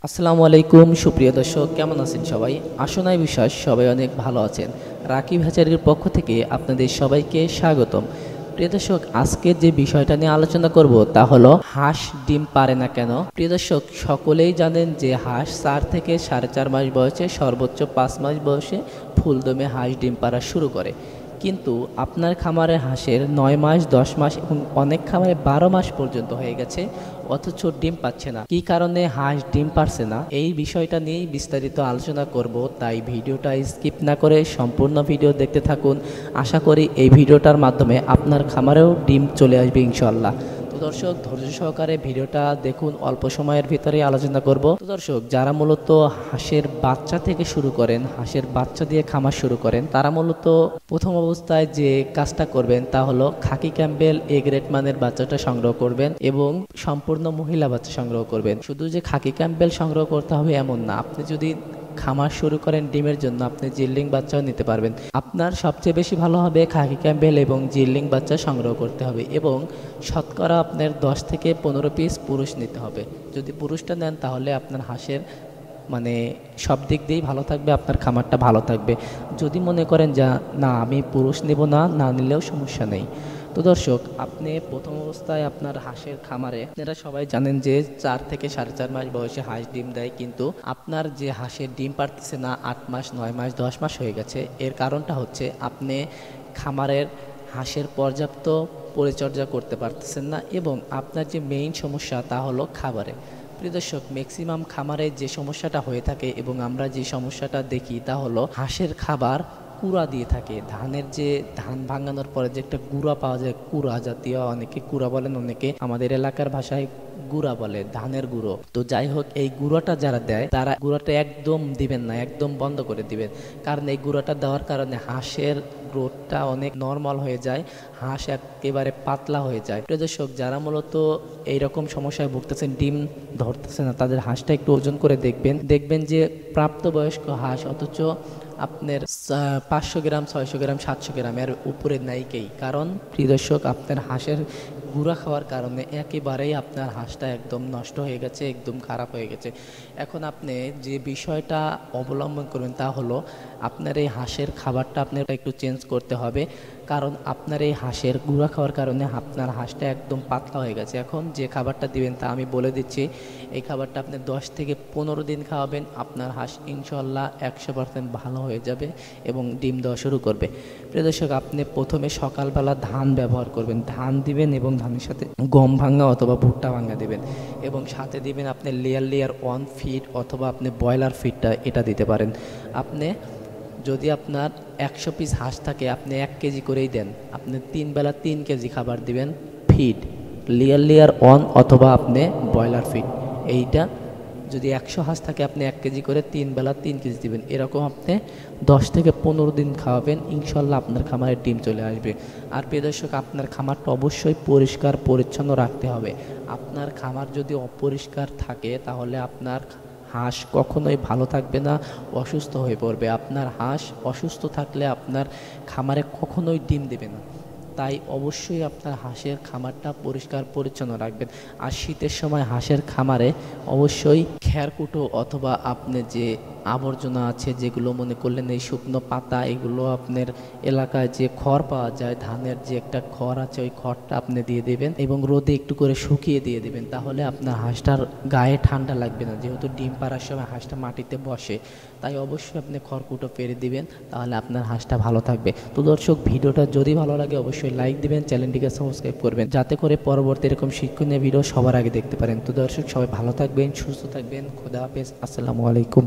আসসালামু আলাইকুম সুপ্রিয় দর্শক, কেমন আছেন সবাই? আশনায় বিশ্বাস সবাই অনেক ভালো আছেন। রাকিব হ্যাচারির পক্ষ থেকে আপনাদের সবাইকে স্বাগতম। প্রিয় দর্শক, আজকের যে বিষয়টা নিয়ে আলোচনা করব তা হলো হাঁস ডিম পারে না কেন। প্রিয় দর্শক, সকলেই জানেন যে হাঁস 4 থেকে 4.5 মাস বয়সে, সর্বোচ্চ 5 মাস বয়সে ফুলদমে হাঁস ডিম পাড়া শুরু করে। কিন্তু আপনার খামারে হাঁসের 9 মাস, 10 মাস এবং অনেক খামারে 12 মাস পর্যন্ত হয়ে গেছে, অথচ ডিম পাচ্ছে না। কী কারণে হাঁস ডিম পারছে না, এই বিষয়টা নিয়েই বিস্তারিত আলোচনা করব। তাই ভিডিওটা স্কিপ না করে সম্পূর্ণ ভিডিও দেখতে থাকুন। আশা করি এই ভিডিওটার মাধ্যমে আপনার খামারেও ডিম চলে আসবে ইনশাল্লাহ। তো দর্শক, ধৈর্য সহকারে ভিডিওটা দেখুন, অল্প সময়ের ভিতরে আলোচনা করব। তো দর্শক, যারা মূলত হাঁসের বাচ্চা থেকে শুরু করেন, হাঁসের বাচ্চা দিয়ে খামার শুরু করেন, তারা মূলত প্রথম অবস্থায় যে কাজটা করবেন তা হলো খাকি ক্যাম্বেল এ গ্রেড মানের বাচ্চাটা সংগ্রহ করবেন এবং সম্পূর্ণ মহিলা বাচ্চা সংগ্রহ করবেন। শুধু যে খাকি ক্যাম্বেল সংগ্রহ করতে হবে এমন না, আপনি যদি খামার শুরু করেন ডিমের জন্য, আপনি জিল্লিং বাচ্চাও নিতে পারবেন। আপনার সবচেয়ে বেশি ভালো হবে খাকি ক্যাম্বেল এবং জিল্লিং বাচ্চা সংগ্রহ করতে হবে এবং শতকরা আপনার 10 থেকে 15 পিস পুরুষ নিতে হবে। যদি পুরুষটা নেন তাহলে আপনার হাঁসের মানে সব দিক দিয়েই ভালো থাকবে, আপনার খামারটা ভালো থাকবে। যদি মনে করেন যে না আমি পুরুষ নেব না, না নিলেও সমস্যা নেই। তো দর্শক, আপনি প্রথম অবস্থায় আপনার হাঁসের খামারে, আপনারা সবাই জানেন যে 4 থেকে 4.5 মাস বয়সে হাঁস ডিম দেয়, কিন্তু আপনার যে হাঁসের ডিম পারতেছে না 8 মাস, 9 মাস, 10 মাস হয়ে গেছে, এর কারণটা হচ্ছে আপনি খামারের হাঁসের পর্যাপ্ত পরিচর্যা করতে পারতেছেন না এবং আপনার যে মেইন সমস্যা তা হলো খাবারে। প্রিয় দর্শক, ম্যাক্সিমাম খামারে যে সমস্যাটা হয়ে থাকে এবং আমরা যে সমস্যাটা দেখি তা হলো হাঁসের খাবার কুড়া দিয়ে থাকে। ধানের যে ধান ভাঙানোর পরে যে একটা গুঁড়া পাওয়া যায়, কুড়া জাতীয়, অনেকে কুড়া বলেন, অনেকে আমাদের এলাকার ভাষায় গুঁড়া বলে, ধানের গুঁড়ো। তো যাই হোক, এই গুঁড়োটা যারা দেয় তারা গুঁড়োটা একদম দিবেন না, একদম বন্ধ করে দিবেন। কারণ এই গুঁড়োটা দেওয়ার কারণে হাঁসের গ্রোথটা অনেক নর্মাল হয়ে যায়, হাঁস একেবারে পাতলা হয়ে যায়। প্রিয় দর্শক, যারা মূলত এইরকম সমস্যায় ভুগতেছেন, ডিম ধরতেছে না, তাদের হাঁসটা একটু ওজন করে দেখবেন যে প্রাপ্তবয়স্ক হাঁস, অথচ আপনার 500 গ্রাম, 600 গ্রাম, 700 গ্রাম এর উপরে নাইকেই। কারণ প্রিয় দর্শক, আপনার হাঁসের গুঁড়া খাওয়ার কারণে একেবারেই আপনার হাঁসটা একদম নষ্ট হয়ে গেছে, একদম খারাপ হয়ে গেছে। এখন আপনি যে বিষয়টা অবলম্বন করবেন তা হলো আপনার এই হাঁসের খাবারটা আপনার একটু চেঞ্জ করতে হবে। কারণ আপনার এই হাঁসের গুঁড়া খাওয়ার কারণে আপনার হাঁসটা একদম পাতলা হয়ে গেছে। এখন যে খাবারটা দিবেন তা আমি বলে দিচ্ছি। এই খাবারটা আপনি 10 থেকে 15 দিন খাওয়াবেন, আপনার হাঁস ইনশাল্লাহ 100% ভালো হয়ে যাবে এবং ডিম দেওয়া শুরু করবে। প্রিয় দর্শক, আপনি প্রথমে সকালবেলা ধান ব্যবহার করবেন, ধান দিবেন এবং ধানের সাথে গম ভাঙা অথবা ভুট্টা ভাঙা দেবেন এবং সাথে দিবেন আপনি লেয়ার 1 ফিড অথবা আপনি ব্রয়লার ফিডটা এটা দিতে পারেন। আপনি যদি আপনার 100 পিস হাঁস থাকে, আপনি 1 কেজি করেই দেন, আপনি 3 বেলা 3 কেজি খাবার দিবেন ফিড, লেয়ার 1 অথবা আপনি ব্রয়লার ফিড। এইটা যদি 100 হাঁস থাকে, আপনি 1 কেজি করে 3 বেলা 3 কেজি দিবেন। এরকম আপনি 10 থেকে 15 দিন খাওয়াবেন, ইনশাল্লাহ আপনার খামারে ডিম চলে আসবে। আর প্রিয় দর্শক, আপনার খামারটা অবশ্যই পরিষ্কার পরিচ্ছন্ন রাখতে হবে। আপনার খামার যদি অপরিষ্কার থাকে তাহলে আপনার হাঁস কখনোই ভালো থাকবে না, অসুস্থ হয়ে পড়বে। আপনার হাঁস অসুস্থ থাকলে আপনার খামারে কখনোই ডিম দেবে না। তাই অবশ্যই আপনার হাঁসের খামারটা পরিষ্কার পরিচ্ছন্ন রাখবেন। আর শীতের সময় হাঁসের খামারে অবশ্যই খেরকুটো অথবা আপনি যে আবর্জনা আছে, যেগুলো মনে করলেন এই শুকনো পাতা, এগুলো আপনার এলাকায় যে খড় পাওয়া যায়, ধানের যে একটা খড় আছে, ওই খড়টা আপনি দিয়ে দেবেন এবং রোদে একটু করে শুকিয়ে দিয়ে দেবেন। তাহলে আপনার হাঁসটার গায়ে ঠান্ডা লাগবে না, যেহেতু ডিম পাড়ার সময় হাঁসটা মাটিতে বসে। তাই অবশ্যই আপনি খড়কুটো পেরে দিবেন, তাহলে আপনার হাঁসটা ভালো থাকবে। তো দর্শক, ভিডিওটা যদি ভালো লাগে অবশ্যই লাইক দিবেন, চ্যানেলটিকে সাবস্ক্রাইব করবেন, যাতে করে পরবর্তী এরকম শিক্ষণীয় ভিডিও সবার আগে দেখতে পারেন। তো দর্শক, সবাই ভালো থাকবেন, সুস্থ থাকবেন, খোদা হাফেজ, আসসালামু আলাইকুম।